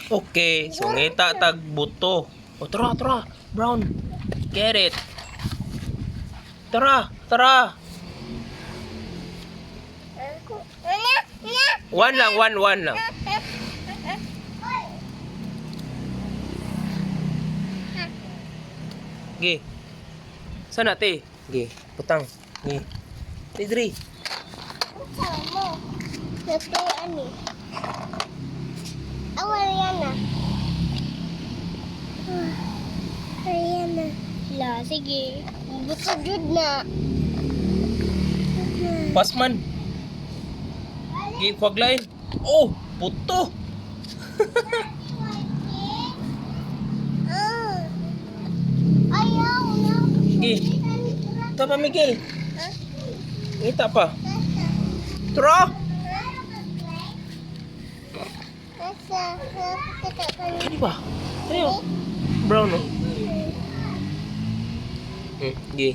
Okay, so ngita tag buto. O tara, tara. Brown. Get it. Tara, tara. One lang, one lang. Gi. Sana te? Gi, putang. Gi. Tidri. Sama. Natuan ni. Awal Riana. Riana. La, sige. Butog jud na. Pasman. Gi, kwag lain. Oh, puto. Ayaw na. Gi. Ito pa, Miguel. Ngita pa. Tara. Ini ba? Ayo. Brown no? Gi.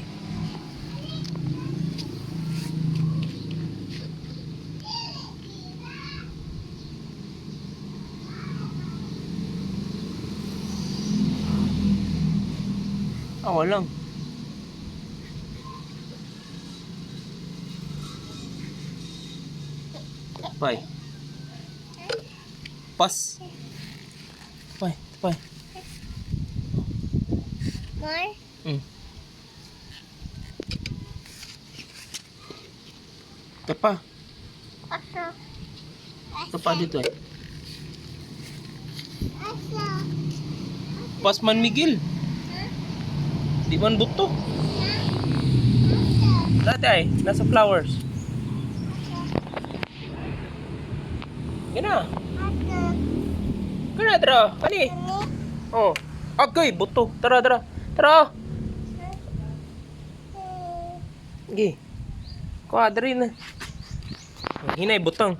Awal lang. Pai. Pas. Pai, pai. More? Tepa. Asa? Tepa dito eh. Asa? Pas man Miguel. Di man buto. Dati ay, nasa flowers. Gana. Asa? Gana, tara. Kani. Oh. Agay, buto. Tara, tara. Tara. Gi. Kuha, dari na. Hinay, butang.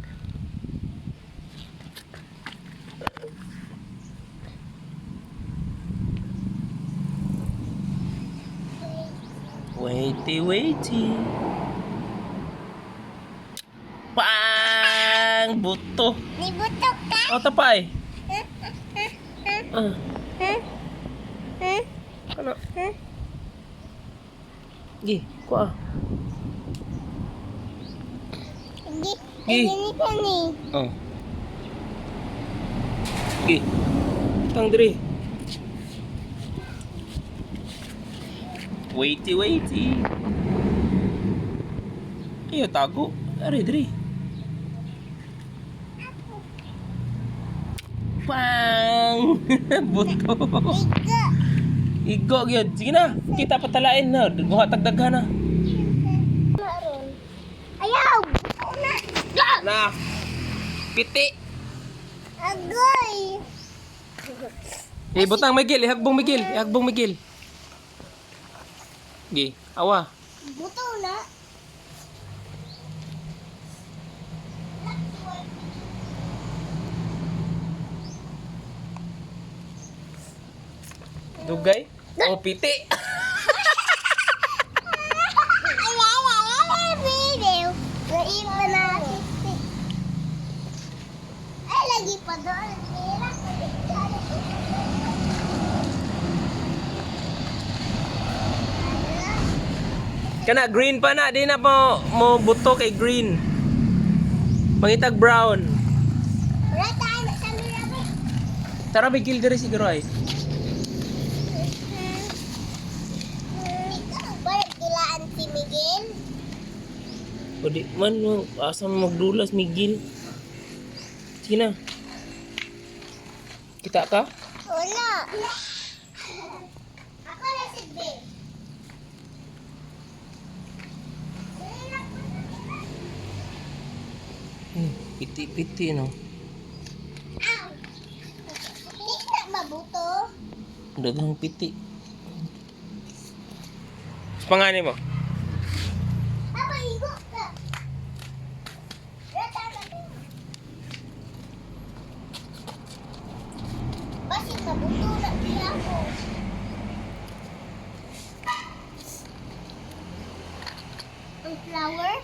Waity. Pang! Buto. Nibutok ka? O, tapay. Ano? Gi, kuha. Hindi. Gi. Hindi ka ni. Oh. Gi. Tang diri. Waity. Ayo tago. Ari diri. Pang! Buto. Iga. Igo gyud. Sige na, kita patalain na. Guha tagdaghan na. Maroon. Ayaw! Una! Na. Piti. Agoy! Butang Miguel, ihagbong Miguel. Gi, awa. Buto na. Dugay. O piti. Video. Naiwan na. Ay, lagi pa doon. Kana green pa na, di na mo buto kay green. Mangitag brown. Wala tayo na sa mirami. Tara Miguel diri siguro ay. Balik gilaan si Miguel. O di man mo asa mo magdulas Miguel. Sige na. Kita ka? Wala. Ako na si Ben. Piti no. Hindi na mabuto. Daghang piti. Pangani mo. Papa, higo ka. Wala tayo na. Basi mabuto na sila ako. Ang flower?